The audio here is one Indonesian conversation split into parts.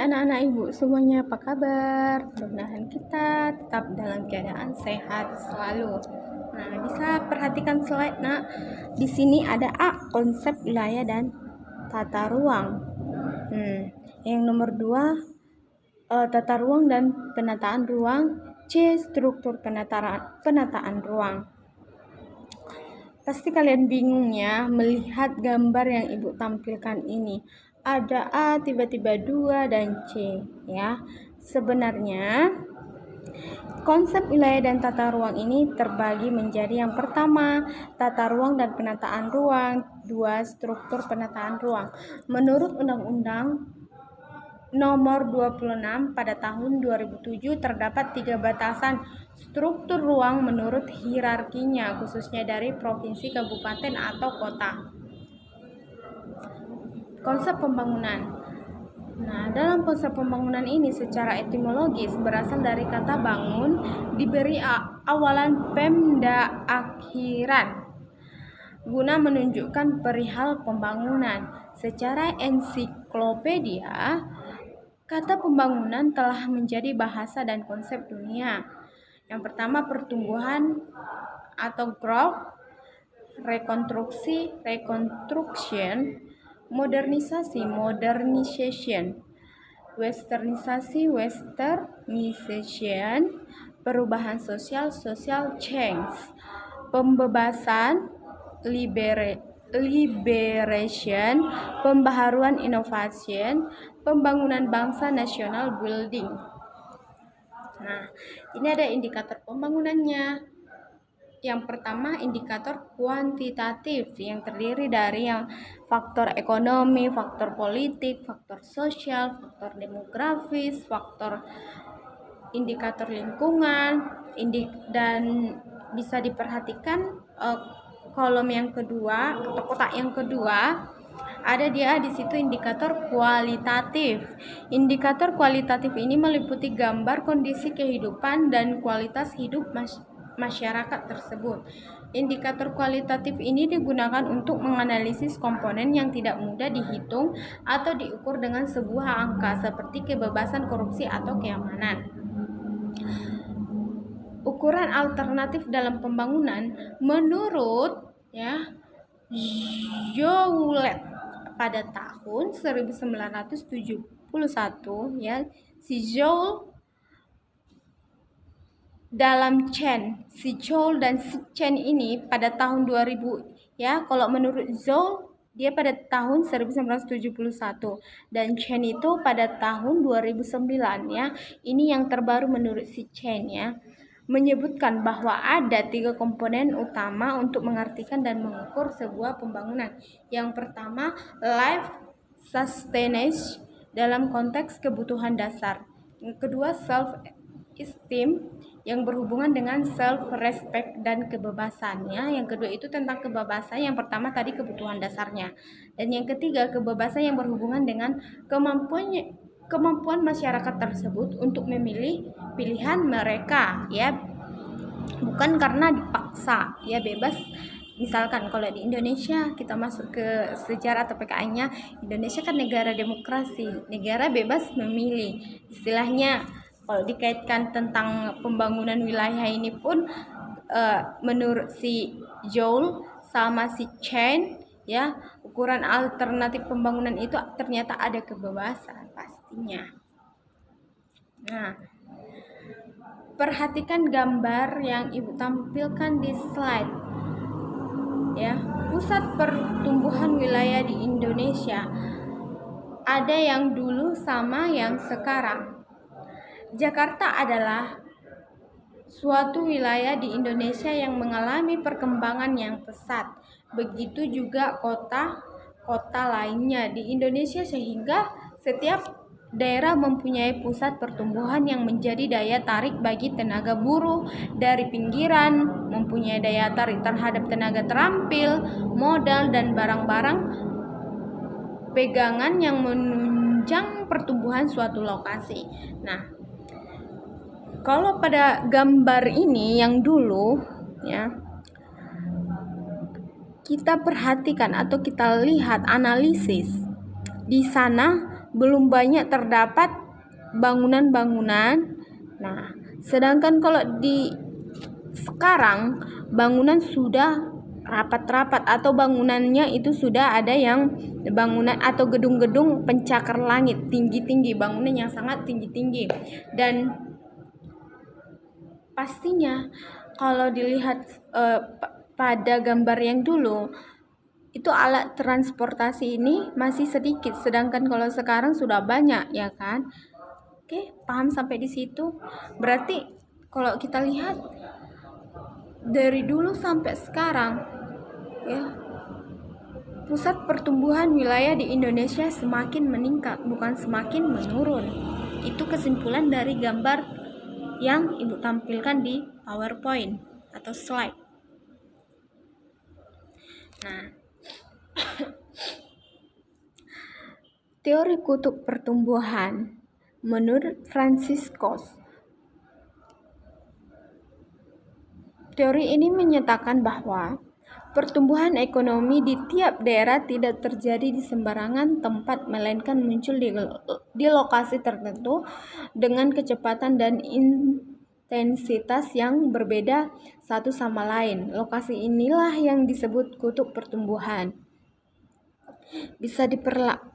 anak-anak ibu semuanya, apa kabar? Mudah-mudahan kita tetap dalam keadaan sehat selalu. Nah, bisa perhatikan slide, nak. Di sini ada A, konsep wilayah dan tata ruang. Yang nomor 2, tata ruang dan penataan ruang. C, struktur penataan ruang. Pasti kalian bingung ya melihat gambar yang ibu tampilkan ini. Ada A, tiba-tiba 2 dan C ya. Sebenarnya konsep wilayah dan tata ruang ini terbagi menjadi yang pertama, tata ruang dan penataan ruang, 2, struktur penataan ruang. Menurut Undang-Undang Nomor 26 pada tahun 2007 terdapat 3 batasan struktur ruang menurut hierarkinya, khususnya dari provinsi, kabupaten, atau kota. Konsep pembangunan. Nah, dalam konsep pembangunan ini secara etimologis berasal dari kata bangun, diberi awalan pemda akhiran, guna menunjukkan perihal pembangunan. Secara ensiklopedia, kata pembangunan telah menjadi bahasa dan konsep dunia. Yang pertama, pertumbuhan atau growth, rekonstruksi, reconstruction, modernisasi, modernization, westernisasi, westernization, perubahan sosial, social change, pembebasan, liberation, pembaharuan, innovation, pembangunan bangsa, national building. Nah, ini ada indikator pembangunannya. Yang pertama, indikator kuantitatif yang terdiri dari yang faktor ekonomi, faktor politik, faktor sosial, faktor demografis, faktor indikator lingkungan, dan bisa diperhatikan kolom yang kedua atau kotak yang kedua ada dia di situ indikator kualitatif. Indikator kualitatif ini meliputi gambar kondisi kehidupan dan kualitas hidup masyarakat tersebut. Indikator kualitatif ini digunakan untuk menganalisis komponen yang tidak mudah dihitung atau diukur dengan sebuah angka seperti kebebasan korupsi atau keamanan. Ukuran alternatif dalam pembangunan menurut Jowett pada tahun 1971 si Joule dalam Chen, si Joule dan si Chen ini pada tahun 2000 kalau menurut Joule dia pada tahun 1971 dan Chen itu pada tahun 2009 ini yang terbaru menurut si Chen menyebutkan bahwa ada 3 komponen utama untuk mengartikan dan mengukur sebuah pembangunan. Yang pertama, life sustenance dalam konteks kebutuhan dasar. Yang kedua, self esteem yang berhubungan dengan self respect dan kebebasannya. Yang kedua itu tentang kebebasan, yang pertama tadi kebutuhan dasarnya. Dan yang ketiga, kebebasan yang berhubungan dengan kemampuan masyarakat tersebut untuk memilih pilihan mereka bukan karena dipaksa bebas. Misalkan kalau di Indonesia kita masuk ke sejarah atau PKI-nya, Indonesia kan negara demokrasi, negara bebas memilih. Istilahnya kalau dikaitkan tentang pembangunan wilayah ini pun menurut si Joule sama si Chen ukuran alternatif pembangunan itu ternyata ada kebebasan pastinya. Nah, perhatikan gambar yang ibu tampilkan di slide pusat pertumbuhan wilayah di Indonesia ada yang dulu sama yang sekarang. Jakarta adalah suatu wilayah di Indonesia yang mengalami perkembangan yang pesat. Begitu juga kota-kota lainnya di Indonesia, sehingga setiap daerah mempunyai pusat pertumbuhan yang menjadi daya tarik bagi tenaga buruh dari pinggiran, mempunyai daya tarik terhadap tenaga terampil, modal, dan barang-barang pegangan yang menunjang pertumbuhan suatu lokasi. Nah, kalau pada gambar ini yang dulu kita perhatikan atau kita lihat analisis, di sana belum banyak terdapat bangunan-bangunan. Nah, sedangkan kalau di sekarang bangunan sudah rapat-rapat atau bangunannya itu sudah ada yang bangunan atau gedung-gedung pencakar langit tinggi-tinggi, bangunan yang sangat tinggi-tinggi. Dan pastinya kalau dilihat pada gambar yang dulu itu alat transportasi ini masih sedikit, sedangkan kalau sekarang sudah banyak, ya kan? Oke, paham sampai di situ? Berarti kalau kita lihat dari dulu sampai sekarang, ya, pusat pertumbuhan wilayah di Indonesia semakin meningkat, bukan semakin menurun. Itu kesimpulan dari gambar yang Ibu tampilkan di PowerPoint atau slide. Nah, teori kutub pertumbuhan menurut Francis Cose. Teori ini menyatakan bahwa pertumbuhan ekonomi di tiap daerah tidak terjadi di sembarangan tempat, melainkan muncul di lokasi tertentu dengan kecepatan dan intensitas yang berbeda satu sama lain. Lokasi inilah yang disebut kutub pertumbuhan. Bisa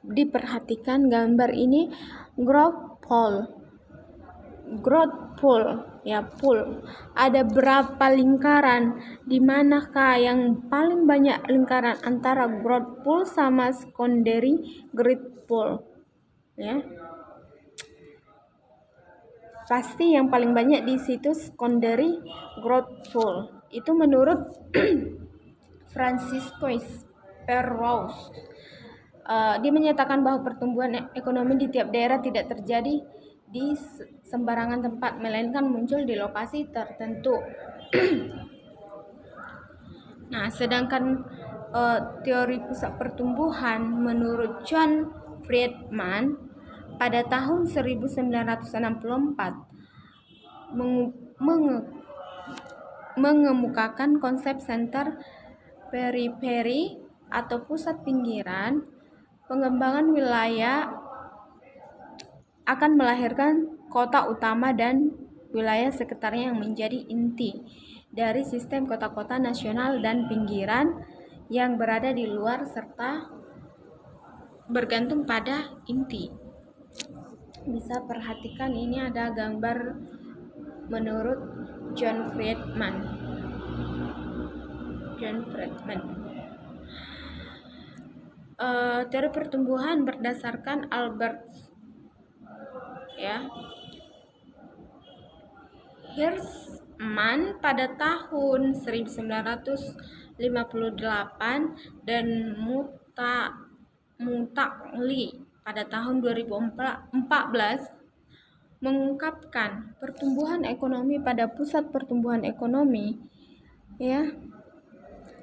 diperhatikan gambar ini, growth pool, ya, pool. Ada berapa lingkaran? Di manakah yang paling banyak lingkaran antara growth pool sama secondary grid pool? Ya. Pasti yang paling banyak di situ secondary growth pool. Itu menurut Francisco Perrouse. Dia menyatakan bahwa pertumbuhan ekonomi di tiap daerah tidak terjadi di sembarangan tempat, melainkan muncul di lokasi tertentu. Nah, sedangkan teori pusat pertumbuhan menurut John Friedman pada tahun 1964 mengemukakan konsep center periphery atau pusat pinggiran. Pengembangan wilayah akan melahirkan kota utama dan wilayah sekitarnya yang menjadi inti dari sistem kota-kota nasional dan pinggiran yang berada di luar serta bergantung pada inti. Bisa perhatikan ini ada gambar menurut John Friedman. Teori pertumbuhan berdasarkan Albert, ya, Hirschman pada tahun 1958 dan Mutakli pada tahun 2014 mengungkapkan pertumbuhan ekonomi pada pusat pertumbuhan ekonomi, ya,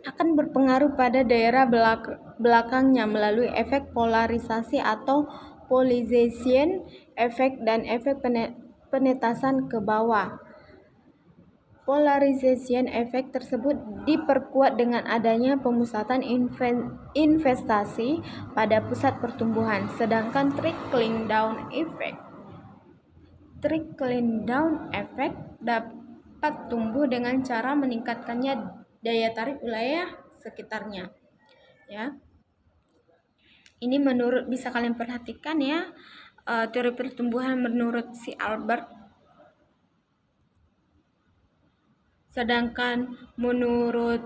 akan berpengaruh pada daerah belakangnya melalui efek polarisasi atau polarization effect dan efek penetasan ke bawah. Polarization effect tersebut diperkuat dengan adanya pemusatan investasi pada pusat pertumbuhan, sedangkan trickling down effect dapat tumbuh dengan cara meningkatkannya daya tarik wilayah sekitarnya, ya. Ini menurut, bisa kalian perhatikan, ya, teori pertumbuhan menurut si Albert. Sedangkan menurut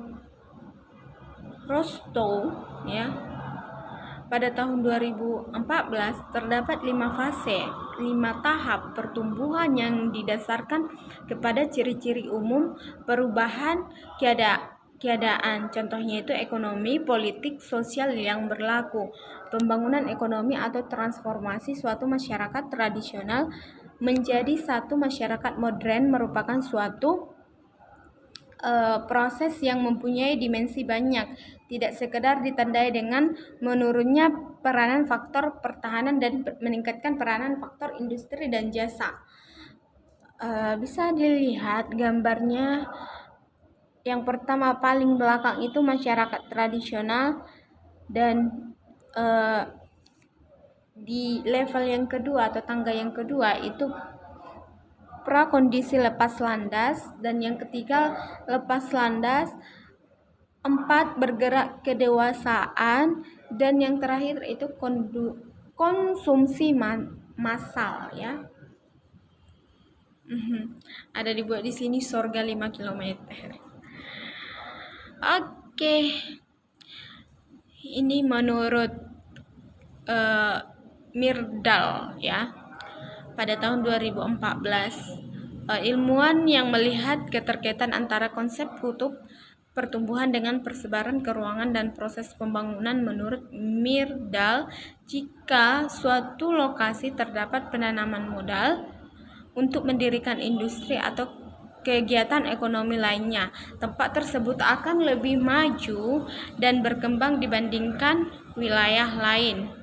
Rostow, ya, pada tahun 2014 terdapat 5 tahap pertumbuhan yang didasarkan kepada ciri-ciri umum perubahan keadaan. Contohnya itu ekonomi, politik, sosial yang berlaku. Pembangunan ekonomi atau transformasi suatu masyarakat tradisional menjadi satu masyarakat modern merupakan suatu proses yang mempunyai dimensi banyak, tidak sekedar ditandai dengan menurunnya peranan faktor pertahanan dan meningkatkan peranan faktor industri dan jasa. Bisa dilihat gambarnya, yang pertama paling belakang itu masyarakat tradisional dan di level yang kedua atau tangga yang kedua itu prakondisi lepas landas, dan yang ketiga lepas landas, 4 bergerak kedewasaan, dan yang terakhir itu konsumsi massal ya. Ada dibuat di sini surga 5 km. Oke. Ini menurut Myrdal ya. Pada tahun 2014, ilmuwan yang melihat keterkaitan antara konsep kutub pertumbuhan dengan persebaran ke ruangan dan proses pembangunan. Menurut Myrdal, jika suatu lokasi terdapat penanaman modal untuk mendirikan industri atau kegiatan ekonomi lainnya, tempat tersebut akan lebih maju dan berkembang dibandingkan wilayah lain.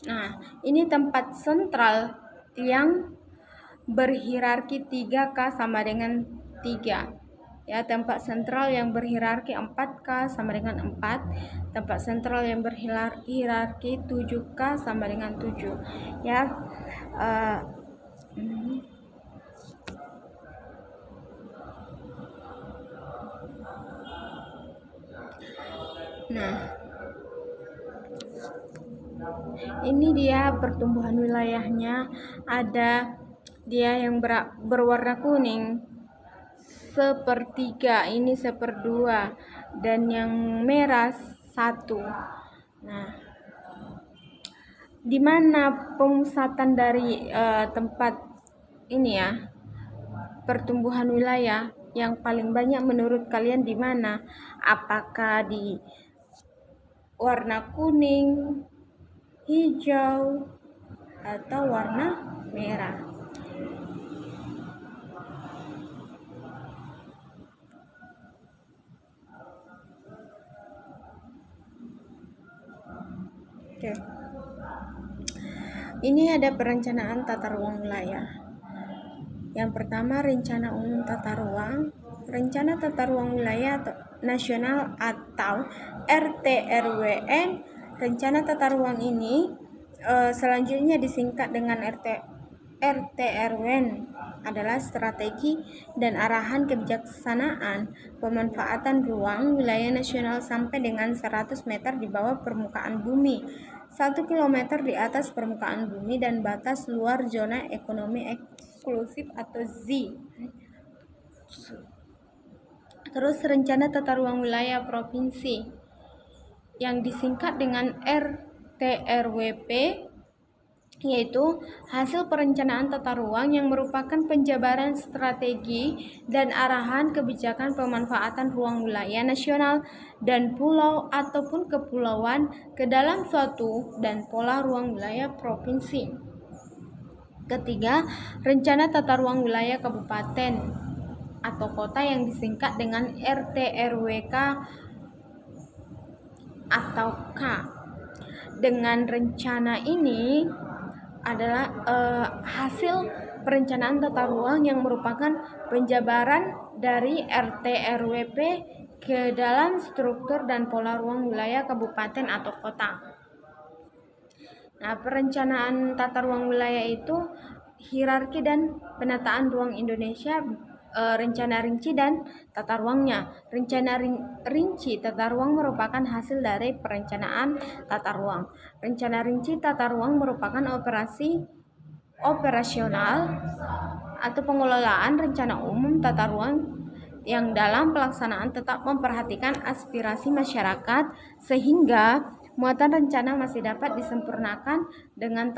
Nah, ini tempat sentral yang berhierarki 3K sama dengan 3. Ya, tempat sentral yang berhierarki 4K sama dengan 4. Tempat sentral yang berhierarki 7K sama dengan 7. Ya. Nah, ini dia pertumbuhan wilayahnya. Ada dia yang berwarna kuning 1/3, ini 1/2, dan yang merah 1. Nah, di mana pemusatan dari tempat ini ya, pertumbuhan wilayah yang paling banyak menurut kalian di mana? Apakah di warna kuning, hijau, atau warna merah? Oke. Ini ada perencanaan tata ruang wilayah. Yang pertama, rencana umum tata ruang. Rencana tata ruang wilayah nasional atau RTRWN. Rencana tata ruang ini selanjutnya disingkat dengan RTRWN, adalah strategi dan arahan kebijaksanaan pemanfaatan ruang wilayah nasional sampai dengan 100 meter di bawah permukaan bumi, 1 km di atas permukaan bumi, dan batas luar zona ekonomi eksklusif atau Z. Terus rencana tata ruang wilayah provinsi yang disingkat dengan RTRWP, yaitu hasil perencanaan tata ruang yang merupakan penjabaran strategi dan arahan kebijakan pemanfaatan ruang wilayah nasional dan pulau ataupun kepulauan ke dalam suatu dan pola ruang wilayah provinsi. Ketiga, rencana tata ruang wilayah kabupaten atau kota yang disingkat dengan RTRWK atau K. Dengan rencana ini adalah hasil perencanaan tata ruang yang merupakan penjabaran dari RTRWP ke dalam struktur dan pola ruang wilayah kabupaten atau kota. Nah, perencanaan tata ruang wilayah itu hierarki dan penataan ruang Indonesia, rencana rinci dan tata ruangnya. Rencana rinci tata ruang merupakan hasil dari perencanaan tata ruang. Rencana rinci tata ruang merupakan operasional atau pengelolaan rencana umum tata ruang yang dalam pelaksanaan tetap memperhatikan aspirasi masyarakat sehingga muatan rencana masih dapat disempurnakan dengan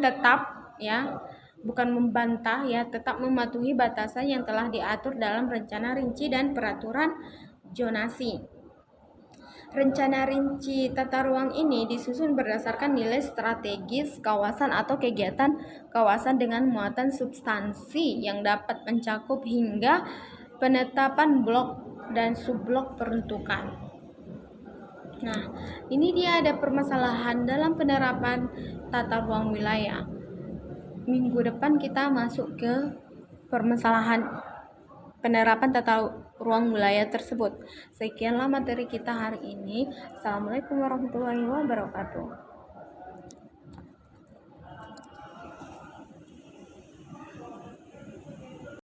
tetap ya, bukan membantah ya, tetap mematuhi batasan yang telah diatur dalam rencana rinci dan peraturan zonasi. Rencana rinci tata ruang ini disusun berdasarkan nilai strategis kawasan atau kegiatan kawasan dengan muatan substansi yang dapat mencakup hingga penetapan blok dan subblok peruntukan. Nah, ini dia ada permasalahan dalam penerapan tata ruang wilayah. Minggu depan kita masuk ke permasalahan penerapan tata ruang wilayah tersebut. Sekianlah materi kita hari ini. Assalamualaikum warahmatullahi wabarakatuh.